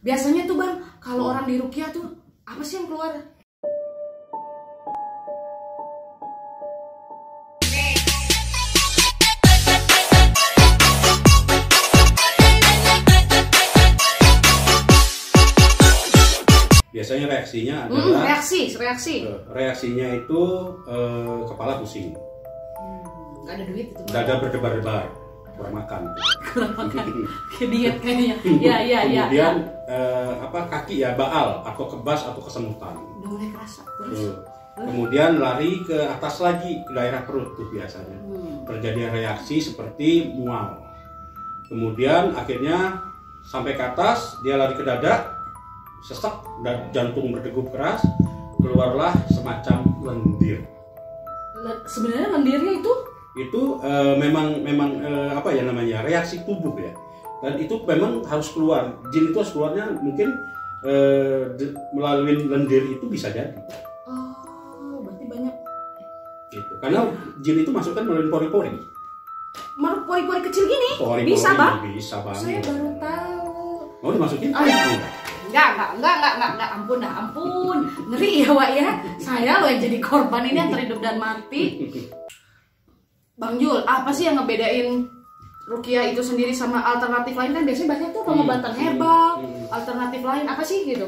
Biasanya tuh Bang, kalau orang di ruqyah tuh apa sih yang keluar? Biasanya reaksinya adalah reaksinya itu kepala pusing, nggak ada duit itu, dada berdebar-debar, kurang makan, diet kayaknya. Kemudian kaki ya baal atau kebas atau kesemutan. Udah mulai kerasa. Terus kemudian lari ke atas lagi ke daerah perut tuh biasanya terjadi reaksi seperti mual. Kemudian akhirnya sampai ke atas dia lari ke dada, sesak dan jantung berdegup keras, keluarlah semacam lendir. Sebenarnya lendirnya itu memang reaksi tubuh ya, dan itu memang harus keluar. Jin itu harus keluarnya mungkin melalui lendir itu bisa jadi. Oh, berarti banyak. Gitu. Karena jin itu masukkan melalui pori-pori. Pori-pori kecil gini? Bisa bang? Bisa bang. Saya baru tahu. Mau dimasukin? Enggak, ampun. Ngeri ya Wak ya. Saya loh yang jadi korban ini antara hidup dan mati. Bang Jul, apa sih yang ngebedain ruqyah itu sendiri sama alternatif lain? Kan biasanya banyak tuh pengobatan herbal, alternatif lain, apa sih gitu?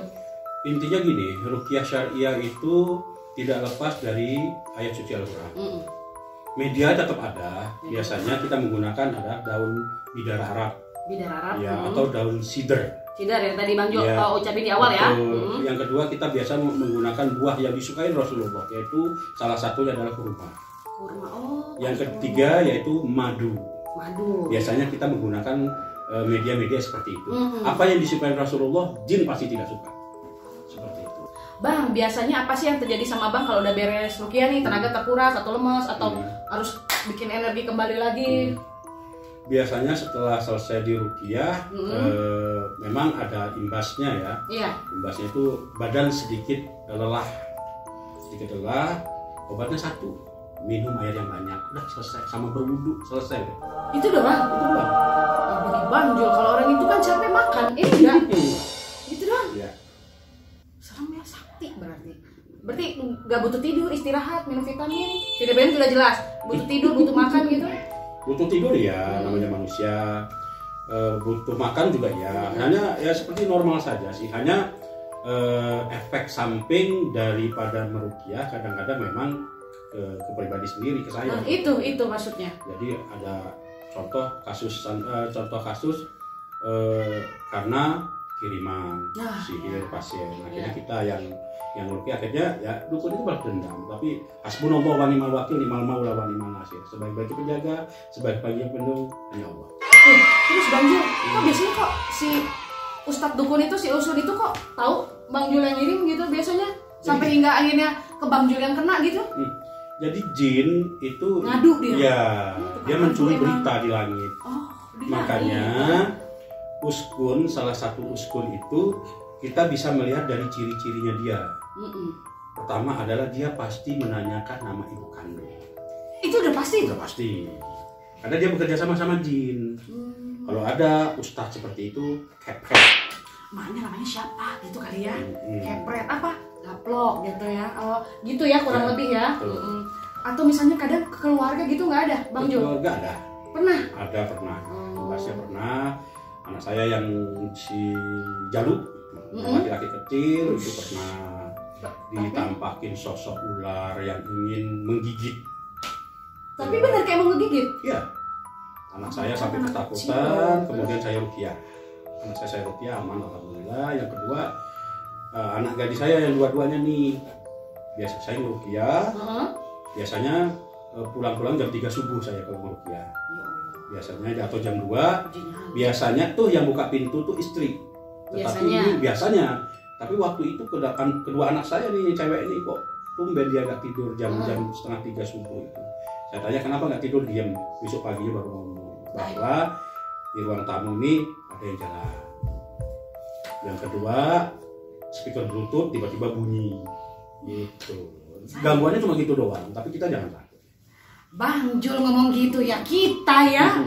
Intinya gini, ruqyah syariah itu tidak lepas dari ayat suci Al-Quran. Media tetap ada, biasanya kita menggunakan daun bidara Arab. Ya, atau daun sidr. Sidar yang tadi Bang Jo ucapin di awal ya. Yang kedua kita biasa menggunakan buah yang disukai Rasulullah, yaitu salah satunya adalah kurma. Yang ketiga yaitu madu. Biasanya kita menggunakan media-media seperti itu. Apa yang disukai Rasulullah, jin pasti tidak suka. Seperti itu. Bang, biasanya apa sih yang terjadi sama Bang kalau udah beres ruqyah nih, tenaga terkuras atau lemas atau harus bikin energi kembali lagi? Biasanya setelah selesai di ruqyah memang ada imbasnya ya. Iya. Imbasnya itu badan sedikit lelah. Obatnya satu, minum air yang banyak. Udah selesai, sama berwudu selesai. Itu doang? Bagi Bang Jul, kalau orang itu kan capek makan, enggak. Itu doang? Iya. Serem ya, sakti berarti. Berarti nggak butuh tidur, istirahat, minum vitamin. Vitamin sudah jelas, butuh tidur, butuh makan gitu. Butuh tidur ya, namanya manusia. Butuh makan juga ya. Hanya ya seperti normal saja sih. Hanya efek samping daripada meruqyah kadang-kadang memang ke pribadi sendiri, ke saya. Nah, itu maksudnya. Jadi ada contoh kasus karena kiriman sihir pasien. Akhirnya kita yang ruqyah akhirnya ya dukun itu balas dendam. Tapi hasbunallah wa ni'mal wakil, ni'mal maula wa ni'mal nasir. Sebaik-baiknya penjaga, sebaik-baiknya pelindung hanya Allah. Terus Bang Jul, kok biasanya kok si Ustadz dukun itu, si usul itu kok tahu Bang Jul yang ngirim gitu biasanya? Sampai hingga akhirnya ke Bang Jul yang kena gitu? Jadi jin itu ngadu dia? Ya, dia mencuri berita di langit. Makanya uskun, salah satu uskun itu kita bisa melihat dari ciri-cirinya dia. Pertama adalah dia pasti menanyakan nama ibu kandung. Itu udah pasti? Udah pasti. Karena dia bekerja sama jin. Kalau ada ustadz seperti itu, kepret. Maknya namanya siapa gitu kali ya? Kepret apa? Gaplok gitu ya. Oh, gitu ya kurang lebih ya. Atau misalnya kadang ke keluarga gitu nggak ada, Bang Jul? Keluarga ada. Pernah? Ada pernah. Pasti pernah. Anak saya yang si Jalu, laki-laki kecil itu pernah ditampakin sosok ular yang ingin menggigit. Tapi benar kayak mau ngegigit? Iya. Anak saya sampai ketakutan, kemudian saya ruqyah. Anak saya ruqyah aman alhamdulillah. Yang kedua anak gadis saya yang dua-duanya nih biasa saya ruqyah. Biasanya pulang-pulang jam 3 subuh saya ke ruqyah. Biasanya atau jam 2. Biasanya tuh yang buka pintu tuh istri. Tetapi biasanya. Tapi waktu itu kedua anak saya nih cewek ini kok tumben dia nggak tidur jam-jam setengah 3 subuh itu. Saya tanya kenapa nggak tidur, diam. Besok paginya baru ngomong bahwa di ruang tamu ini ada yang jalan. Yang kedua speaker bluetooth tiba-tiba bunyi gitu. Gangguannya cuma gitu doang, tapi kita jangan takut. Bang Jul ngomong gitu ya, kita ya.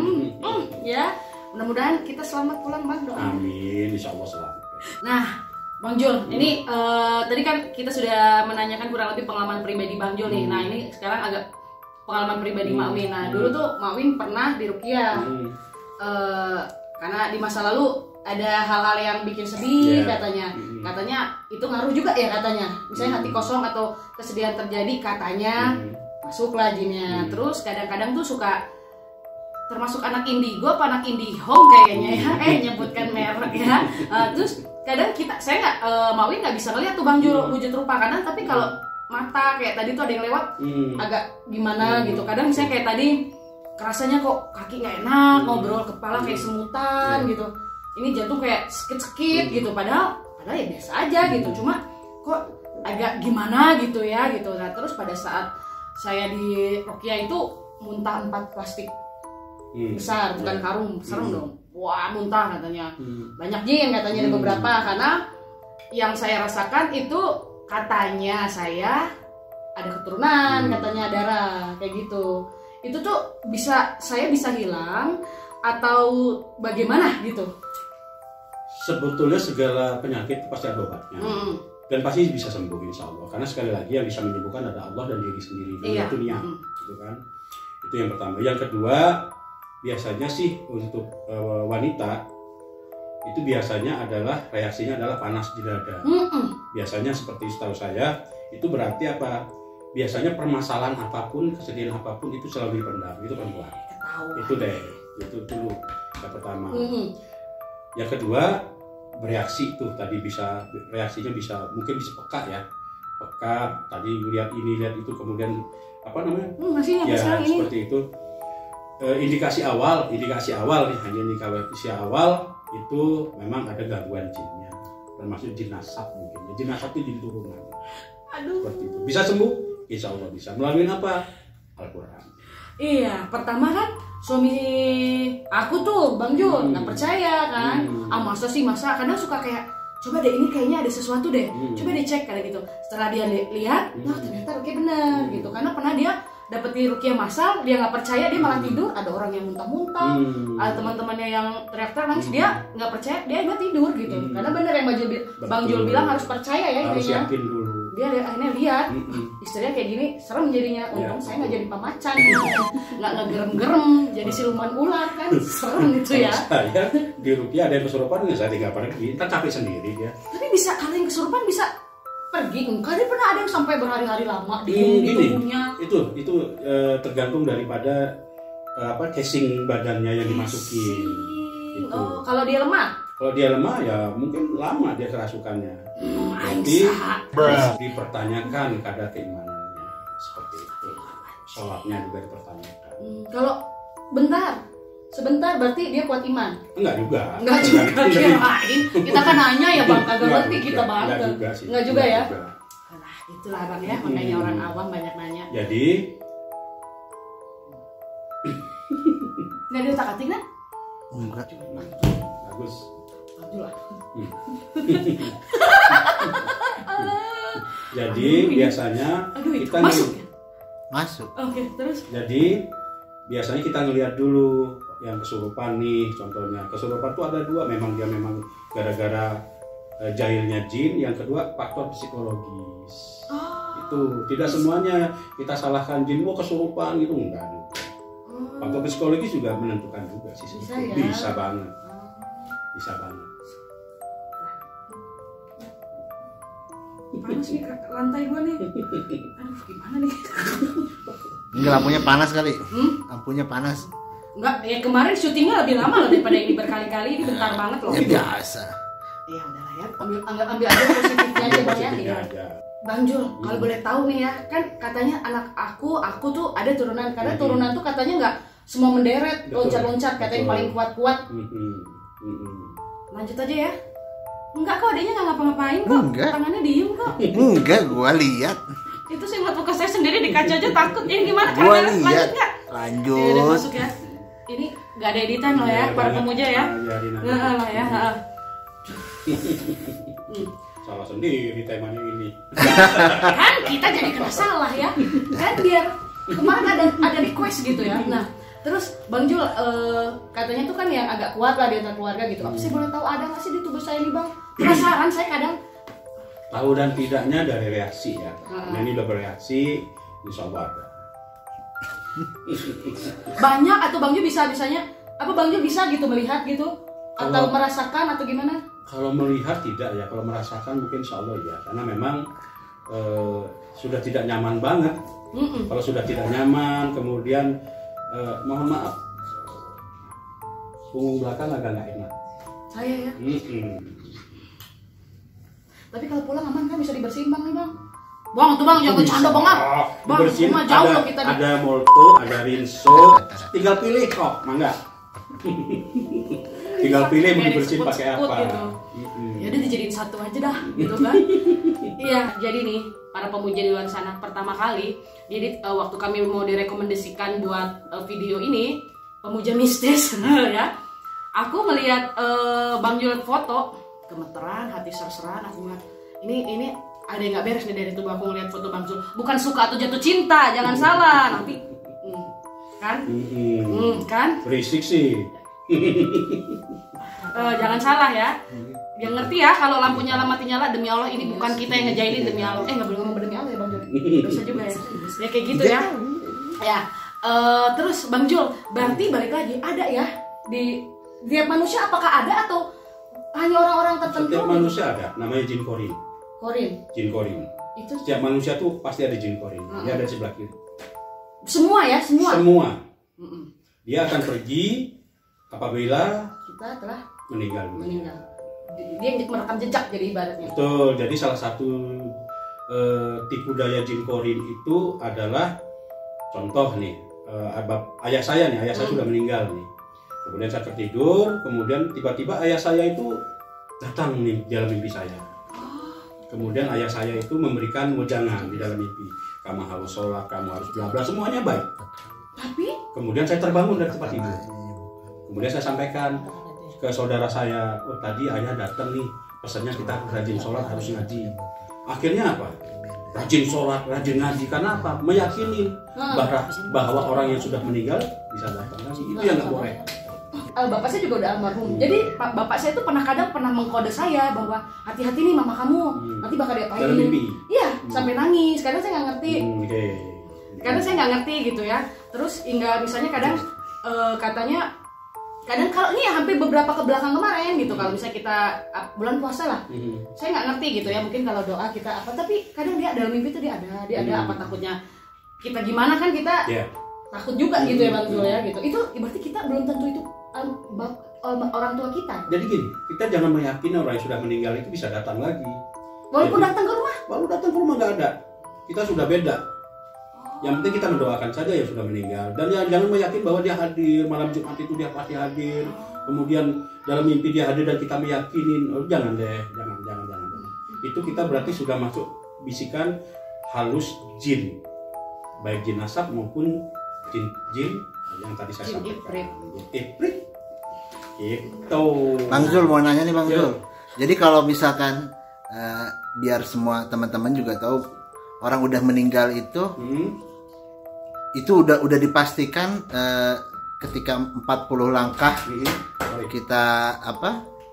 Ya, mudah-mudahan kita selamat pulang Bang, doa. Amin, insya Allah selamat. Nah, Bang Jul, ini tadi kan kita sudah menanyakan kurang lebih pengalaman pribadi Bang Jul nih. Nah, ini sekarang agak pengalaman pribadi Mak Win. Nah, dulu tuh Mak Win pernah diruqyah. Karena di masa lalu ada hal-hal yang bikin sedih katanya. Katanya itu ngaruh juga ya katanya. Misalnya hati kosong atau kesedihan terjadi katanya masuklah jinnya. Terus kadang-kadang tuh suka termasuk anak indigo apa anak indihome kayaknya ya, nyebutkan merek ya. Terus kadang saya nggak Mak Win nggak bisa ngeliat tuh Bang Jul wujud rupa kadang, tapi kalau mata kayak tadi tuh ada yang lewat agak gimana gitu. Kadang misalnya kayak tadi kerasanya kok kaki nggak enak, ngobrol kepala kayak semutan gitu. Ini jantung kayak sakit-sakit gitu, padahal ya biasa aja gitu. Cuma kok agak gimana gitu ya gitu. Nah terus pada saat saya di ruqyah itu muntah 4 plastik besar, bukan karung, serem dong. Wah muntah katanya. Banyak jin katanya ada beberapa, karena yang saya rasakan itu katanya saya ada keturunan, katanya darah kayak gitu. Itu tuh saya bisa hilang atau bagaimana gitu? Sebetulnya segala penyakit pasti ada obatnya. Dan pasti bisa sembuh insya Allah. Karena sekali lagi yang bisa menyembuhkan ada Allah dan diri sendiri. Dan itu niat, gitu kan. Itu yang pertama. Yang kedua, biasanya sih untuk wanita itu biasanya adalah reaksinya adalah panas di dada. Biasanya seperti setahu saya itu berarti apa? Biasanya permasalahan apapun, kesedihan apapun itu selalu dipendam. Itu perempuan. Itu deh. Itu dulu yang pertama. Yang kedua, bereaksi tuh tadi reaksinya mungkin bisa peka ya. Peka tadi lihat ini lihat itu, kemudian apa namanya? Masih ya seperti ini. itu. Indikasi awal nih, hanya indikasi awal itu memang ada gangguan jinnya, termasuk jin nasab mungkin. Jin nasab itu jadi turunan. Aduh. Seperti itu. Bisa sembuh? Insya Allah bisa. Melalui apa? Al-Quran. Iya, pertama kan suami aku tuh Bang Jul nggak percaya kan. Masa kadang suka kayak coba deh ini kayaknya ada sesuatu deh. Coba dicek kayak gitu. Setelah dia lihat, ternyata oke benar gitu. Karena pernah dia dapat di ruqyah masal, dia nggak percaya, dia malah tidur, ada orang yang muntah-muntah, ada teman-temannya yang teriak-teriak nangis, dia nggak percaya, dia tidur gitu. Karena benar yang Bang Jul bilang harus percaya ya, harus intinya. yakin dulu. Dia akhirnya lihat istrinya kayak gini, serem jadinya. Untung saya nggak jadi pamacan, nggak ngegerem-gerem, jadi siluman ular kan, serem gitu ya. Saya di ruqyah ada yang kesurupan, saya tinggal pergi, kan capek sendiri dia. Tapi bisa kalau yang kesurupan bisa pergi, enggak dia pernah ada yang sampai berhari-hari lama di tubuhnya. Itu tergantung daripada casing badannya yang dimasuki. Oh, kalau dia lemah? Kalau dia lemah ya mungkin lama dia kerasukannya. Jadi harus dipertanyakan kadar keimanannya seperti itu. Sholatnya juga dipertanyakan. Kalau sebentar berarti dia kuat iman? Enggak juga. Kirain. Kita kan nanya ya Bang, kagak ngerti kita Bang. Enggak juga ya? Alah, itulah Bang ya, makanya orang awam banyak nanya. Jadi nggak diotak-atik kan? Enggak. Bagus. Jadi biasanya kita masuk. Oke, terus. Jadi biasanya kita ngelihat dulu yang kesurupan nih, contohnya kesurupan tuh ada 2, memang gara-gara jahilnya jin, yang kedua faktor psikologis. Itu tidak semuanya kita salahkan jin kesurupan gitu, enggak juga. Faktor psikologis juga menentukan juga sih. Bisa banget. Panas nih lantai gua nih. Aduh, gimana nih? Ini lampunya panas kali. Lampunya panas. Enggak, ya kemarin syutingnya lebih lama daripada ini berkali-kali, ini bentar banget loh. Ya biasa. Ya udahlah ya, ambil aja positifnya aja Bang ya. Bang Jul, kalau boleh tahu nih ya, kan katanya anak aku tuh ada turunan, karena turunan tuh katanya nggak semua menderet, loncat-loncat, katanya paling kuat-kuat. Lanjut aja ya. Enggak kok, adanya nggak ngapa-ngapain kok. Enggak. Tangannya diem kok. Enggak, gua lihat. Itu sih ngeliat muka saya sendiri di kaca aja takut. Ini gimana Gua kalian? Lanjut lihat. nggak? Lanjut. Ya, udah masuk ya. Ini nggak ada editan loh ya, para pemuja ya. Nggak lah ya. Salah sendiri temanya ini. Kan kita jadi kena salah ya. Kan biar kemarin ada request gitu ya. Nah, Terus Bang Jul, katanya tuh kan yang agak kuat lah di antara keluarga gitu. Apa sih boleh tahu ada nggak sih di tubuh saya nih Bang? Penasaran saya kadang. Tahu dan tidaknya dari reaksi ya. Nah ini udah bereaksi, insya Allah ada. Banyak atau Bang Jul bisanya apa Bang Jul bisa gitu melihat gitu atau merasakan atau gimana? Kalau melihat tidak ya, kalau merasakan mungkin insya Allah ya, karena memang sudah tidak nyaman banget. Kalau sudah tidak nyaman, kemudian mohon maaf, punggung belakang agak nggak enak. Saya ya. Tapi kalau pulang aman kan bisa dibersihin Bang nih Bang. Bang tuh Bang jangan bercanda Bang ah. Bang Dibersihin, cuma jauh ada, loh kita nih. ada molto, ada rinso, tinggal pilih kok, mangga. Tinggal pilih mau dibersihin pakai apa. Gitu. Ya udah dijadiin satu aja dah gitu kan. Iya, jadi nih para pemuja di luar sana pertama kali jadi waktu kami mau direkomendasikan buat video ini pemuja mistis ya. Aku melihat Bang Jul foto gemeteran, hati serseran, aku ngeliat ini ada yang nggak beres nih dari tubuh aku ngeliat foto Bang Jul. Bukan suka atau jatuh cinta, jangan salah nanti kan kan Berisik sih. jangan salah ya. Yang ngerti ya kalau lampu nyala mati nyala demi Allah ini bukan kita yang ngejailin demi Allah. Nggak boleh ngomong demi Allah ya Bang Jul. Dosa juga ya. Ya kayak gitu ya. Ya. Terus Bang Jul berarti balik lagi ada ya di tiap manusia apakah ada atau hanya orang-orang tertentu? Setiap manusia ada, namanya jin korin. Korin. Jin korin. Itu Setiap manusia tuh pasti ada jin korin. Dia ada di sebelah kiri. semua ya, semua. Semua. Dia akan pergi apabila Kita telah meninggal. Dia merekam jejak jadi ibaratnya. Betul. Jadi salah satu tipu daya jin korin itu adalah contoh nih, ayah saya sudah meninggal nih. Kemudian saya tertidur, kemudian tiba-tiba ayah saya itu datang nih di dalam mimpi saya. Kemudian ayah saya itu memberikan wejangan di dalam mimpi. Kamu harus sholat, kamu harus bla bla, semuanya baik. Tapi Kemudian saya terbangun dari tempat tidur. Kemudian saya sampaikan ke saudara saya, oh tadi ayah datang nih, pesannya kita rajin sholat, harus ngaji. Akhirnya apa? Rajin sholat, rajin ngaji, karena apa? Meyakini bahwa orang yang sudah meninggal bisa datang lagi. Itu yang nggak boleh. Bapak saya juga udah almarhum. Jadi bapak saya tuh pernah mengkode saya bahwa hati-hati nih mama kamu, nanti bakal diapain. Dalam mimpi? Iya, sampai nangis. Kadang saya nggak ngerti. Karena saya nggak ngerti gitu ya. Terus hingga misalnya kadang katanya kadang kalau ini ya hampir beberapa ke belakang kemarin gitu kalau misalnya kita bulan puasa lah, saya nggak ngerti gitu ya, mungkin kalau doa kita apa, tapi kadang dia dalam mimpi tuh dia ada apa, takutnya kita gimana kan kita takut juga gitu ya Bang Zul ya gitu. Itu berarti kita belum tentu itu orang tua kita. Jadi gini, kita jangan meyakini orang yang sudah meninggal itu bisa datang lagi. Walaupun datang ke rumah. Baru datang ke rumah nggak ada. Kita sudah beda. Yang penting kita mendoakan saja yang sudah meninggal, dan jangan meyakini bahwa dia hadir malam Jumat itu dia pasti hadir. Kemudian dalam mimpi dia hadir dan kita meyakinin, oh, jangan deh, jangan. Itu kita berarti sudah masuk bisikan halus jin, baik jin nasab maupun jin yang tadi saya sampaikan. Ifrit. Itu. Bang Zul mau nanya nih Bang Zul. Jadi kalau misalkan biar semua teman-teman juga tahu orang udah meninggal itu udah dipastikan ketika 40 langkah kita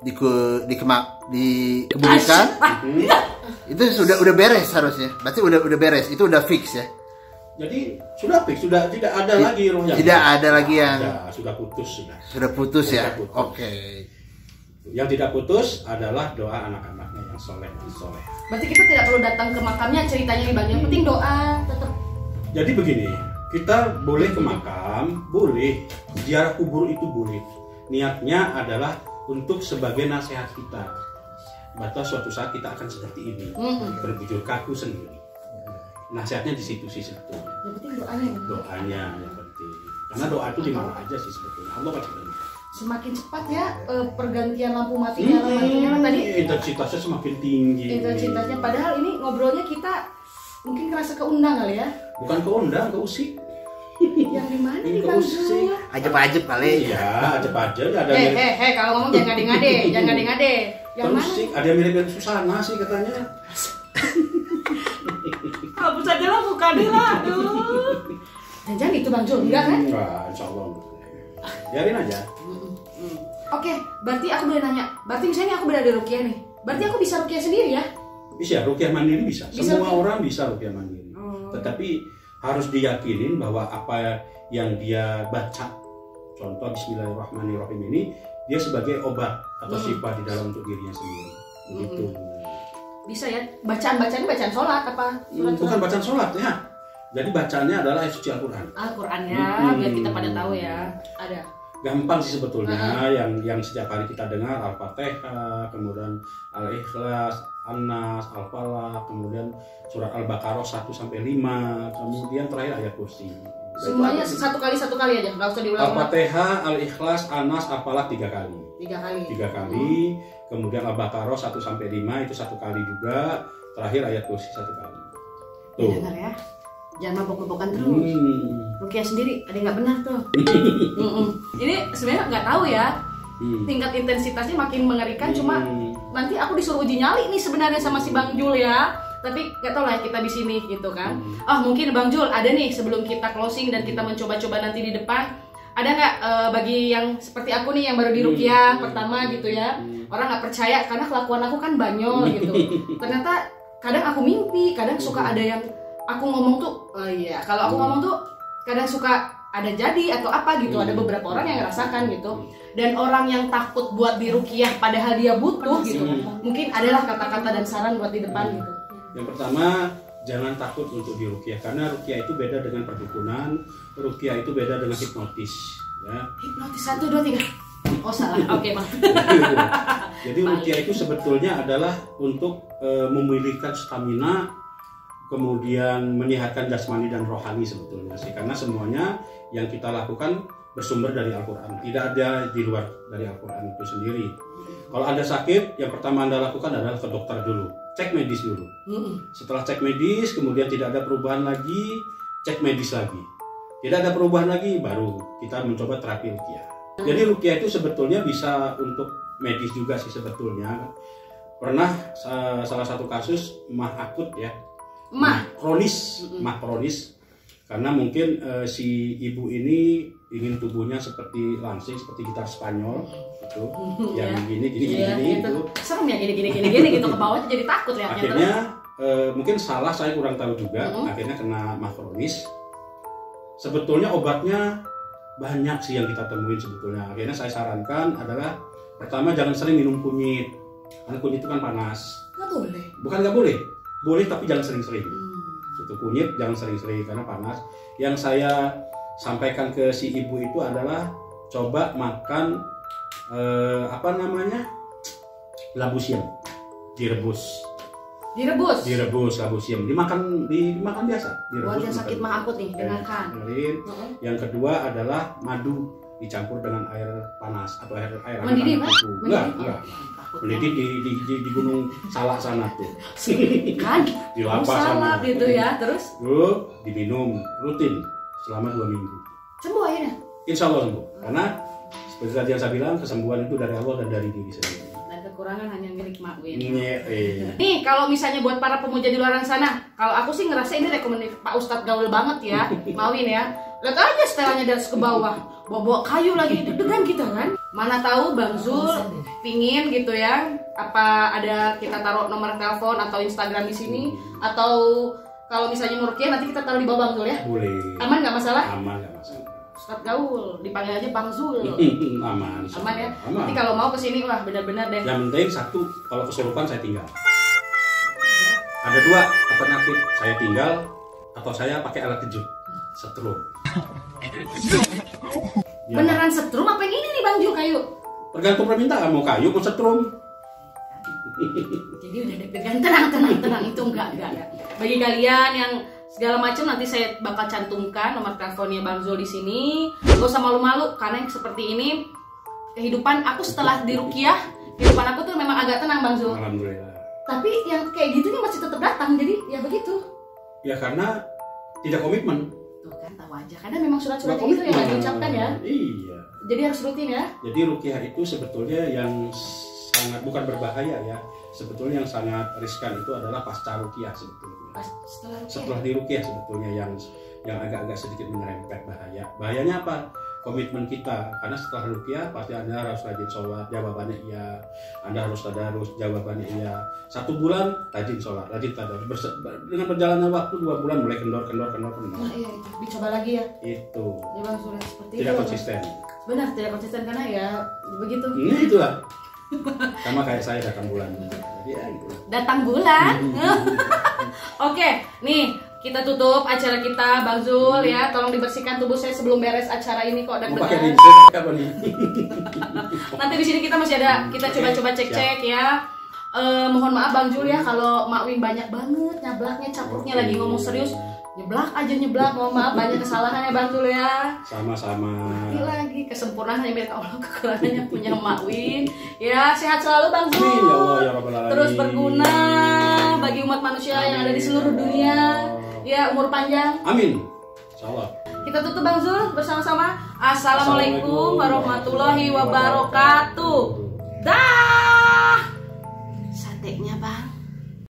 dikebumikan itu sudah beres harusnya. Berarti udah beres, itu udah fix ya. Jadi sudah fix, sudah tidak ada lagi rohnya. Tidak ada lagi yang sudah putus Sudah putus ya. Putus. Oke. Yang tidak putus adalah doa anak-anaknya yang soleh. Berarti kita tidak perlu datang ke makamnya ceritanya nih Bang. Yang penting doa tetap. Jadi begini, kita boleh ke makam, boleh ziarah kubur itu boleh. Niatnya adalah untuk sebagai nasihat kita. Bahwa suatu saat kita akan seperti ini, berbujur kaku sendiri. Nasihatnya di situ sih sebetulnya. Yang penting doanya. Doanya yang penting. Karena doa itu di mana aja sih sebetulnya. Allah pasti dengar. Semakin cepat ya pergantian lampu mati nyala tadi. Intensitasnya semakin tinggi. Intensitasnya padahal ini ngobrolnya kita mungkin kerasa keundang kali ya. Bukan keundang, keusik. Yang di mana nih Bang Zul? Ajep-ajep kali. Iya, ajep-ajep ada. Kalau ngomong jangan ngade-ngade. Yang terus mana? sih ada yang mirip-mirip Susana sih katanya. Hapus aja lah, buka deh lah. Aduh. Jangan itu Bang Jul, enggak kan? Enggak, insya Allah. Biarin aja. Oke, berarti aku boleh nanya. Berarti misalnya aku berada di rukiah nih. Berarti aku bisa rukiah sendiri ya? Bisa, rukiah mandiri bisa. Bisa Semua rukiah? orang bisa rukiah mandiri. Tetapi harus diyakinin bahwa apa yang dia baca, contoh Bismillahirrahmanirrahim ini, dia sebagai obat atau sifat di dalam untuk dirinya sendiri. Begitu. Bisa ya? Bacaan-bacaan sholat apa? Bukan bacaan sholat ya. Jadi bacaannya adalah ayat suci Al-Quran. Al-Quran ya, biar kita pada tahu ya. Ada. Gampang sih sebetulnya, yang setiap hari kita dengar Al-Fatihah, kemudian Al-Ikhlas, An-Nas, Al-Falaq, kemudian surat Al-Baqarah 1-5, kemudian terakhir ayat kursi. Semuanya satu kali aja, nggak usah diulang. Al-Fatihah, Al-Ikhlas, An-Nas, Al-Falaq 3 kali. 3 kali. 3 kali, kemudian Al-Baqarah 1-5 itu 1 kali juga, terakhir ayat kursi 1 kali. Tuh. Dengar ya, jangan mabok-mabokan terus. Rukiah sendiri ada yang nggak benar tuh. Ini sebenarnya nggak tahu ya, tingkat intensitasnya makin mengerikan. Cuma nanti aku disuruh uji nyali nih sebenarnya sama si Bang Jul ya. Tapi nggak tahu lah kita di sini gitu kan. Oh mungkin Bang Jul ada nih sebelum kita closing dan kita mencoba-coba nanti di depan. Ada nggak bagi yang seperti aku nih yang baru di rukiah pertama gitu ya, orang nggak percaya karena kelakuan aku kan banyol gitu. Ternyata kadang aku mimpi, kadang suka ada yang aku ngomong tuh, kalau aku ngomong tuh kadang suka ada jadi atau apa gitu. Ada beberapa orang yang ngerasakan gitu. Dan orang yang takut buat dirukiah padahal dia butuh gitu. Mungkin adalah kata-kata dan saran buat di depan gitu. Yang pertama, jangan takut untuk dirukiah karena rukiah itu beda dengan perdukunan, rukiah itu beda dengan hipnotis. Ya. Hipnotis 1, 2, 3. Oh salah, oke Bang. Jadi rukiah itu sebetulnya adalah untuk memulihkan stamina, kemudian menyehatkan jasmani dan rohani sebetulnya sih, karena semuanya yang kita lakukan bersumber dari Al-Quran, tidak ada di luar dari Al-Quran itu sendiri. Kalau Anda sakit, yang pertama Anda lakukan adalah ke dokter dulu, cek medis dulu. Setelah cek medis, kemudian tidak ada perubahan lagi, cek medis lagi. Tidak ada perubahan lagi, baru kita mencoba terapi rukiah. Jadi rukiah itu sebetulnya bisa untuk medis juga sih sebetulnya. Pernah salah satu kasus mah akut ya, mah kronis, karena mungkin si ibu ini ingin tubuhnya seperti langsing, seperti gitar Spanyol gitu, yang gini gitu. Serem ya gini gitu, ke bawah jadi takut ya. Akhirnya mungkin salah, saya kurang tahu juga. Akhirnya kena mah kronis. Sebetulnya obatnya banyak sih yang kita temuin sebetulnya. Akhirnya saya sarankan adalah pertama jangan sering minum kunyit, karena kunyit itu kan panas. Nggak boleh. Bukan nggak boleh, boleh tapi jangan sering-sering. Itu kunyit jangan sering-sering karena panas. Yang saya sampaikan ke si ibu itu adalah coba makan labu siam, direbus labu siam, dimakan biasa, direbus. Buat yang sakit mah akut nih, dengarkan. Yang kedua adalah madu dicampur dengan air panas atau air mendidih hangat itu. Enggak. Mendidih di Gunung Salak sana tuh. Kan? Di lapas sana gitu ya, terus? Diminum rutin selama 2 minggu. Sembuh akhirnya? Insya Allah sembuh. Karena seperti tadi yang saya bilang, kesembuhan itu dari Allah dan dari diri sendiri. Dan kekurangan hanya milik Mak Win. Nih, kalau misalnya buat para pemuja di luar sana, kalau aku sih ngerasa ini rekomendasi Pak Ustadz gaul banget ya, Mawin ya. Lihat aja setelannya dari ke bawah, bawa kayu lagi, deg-degan kita kan. Mana tahu Bang Zul pingin gitu ya, apa ada kita taruh nomor telepon atau Instagram di sini, atau kalau misalnya mau rukiah nanti kita taruh di bawah Bang Zul ya. Boleh. Aman nggak masalah? Aman nggak masalah. Ustadz gaul, dipanggil aja Bang Zul. Aman ya. Aman. Nanti kalau mau kesini wah benar-benar deh. Yang penting satu, kalau kesurupan saya tinggal. Ada 2 alternatif, saya tinggal atau saya pakai alat kejut, setrum. Beneran setrum apa yang ini nih Bang Ju, kayu? Tergantung permintaan, mau kayu mau setrum. Jadi udah deg-degan, tenang itu enggak. Bagi kalian yang segala macam nanti saya bakal cantumkan nomor teleponnya Bang Zul di sini. Gak usah malu-malu karena yang seperti ini kehidupan aku setelah dirukiah, kehidupan aku tuh memang agak tenang Bang Zul. Alhamdulillah. Tapi yang kayak gitu nih masih tetap datang, jadi ya begitu. Ya karena tidak komitmen. Tuh kan tahu aja, karena memang surat-surat itu yang nggak diucapkan ya. Iya. Jadi harus rutin ya. Jadi rukiah itu sebetulnya yang sangat bukan berbahaya ya, sebetulnya yang sangat riskan itu adalah pasca ruqyah sebetulnya. Setelah Setelah di ruqyah sebetulnya yang agak-agak sedikit menyerempet bahaya. Bahayanya apa? Komitmen kita, karena setelah ruqyah pasti Anda harus rajin sholat, jawabannya iya. Anda harus tadarus, jawabannya iya. 1 bulan rajin sholat, rajin tadarus. Dengan berjalannya waktu 2 bulan mulai kendor. Nah iya itu, dicoba lagi ya. Itu Ya Bang Zul, seperti tidak itu. konsisten. Benar, tidak konsisten karena ya begitu. Ini itulah. Sama kayak saya datang bulan. Jadi ya gitu. Datang bulan. Oke, nih kita tutup acara kita Bang Zul ya. Tolong dibersihkan tubuh saya sebelum beres acara ini kok Mau pakai deg-degan. lipstick apa nih? Nanti di sini kita masih ada, kita coba-coba cek-cek ya. Mohon maaf Bang Zul ya kalau Mak Win banyak banget nyablaknya, campurnya lagi ngomong serius. Nyeblak aja nyeblak, mohon maaf banyak kesalahan ya Bang Zul ya. Sama-sama. Lagi kesempurnaan hanya milik Allah, kekurangannya punya Mak Win. Ya, sehat selalu Bang Zul. Amin ya Allah ya Rabbal Alamin. Terus berguna bagi umat manusia yang ada di seluruh dunia. Ya, umur panjang. Amin. Insyaallah. Kita tutup Bang Zul bersama-sama. Assalamualaikum warahmatullahi wabarakatuh. Dah. Satenya Bang.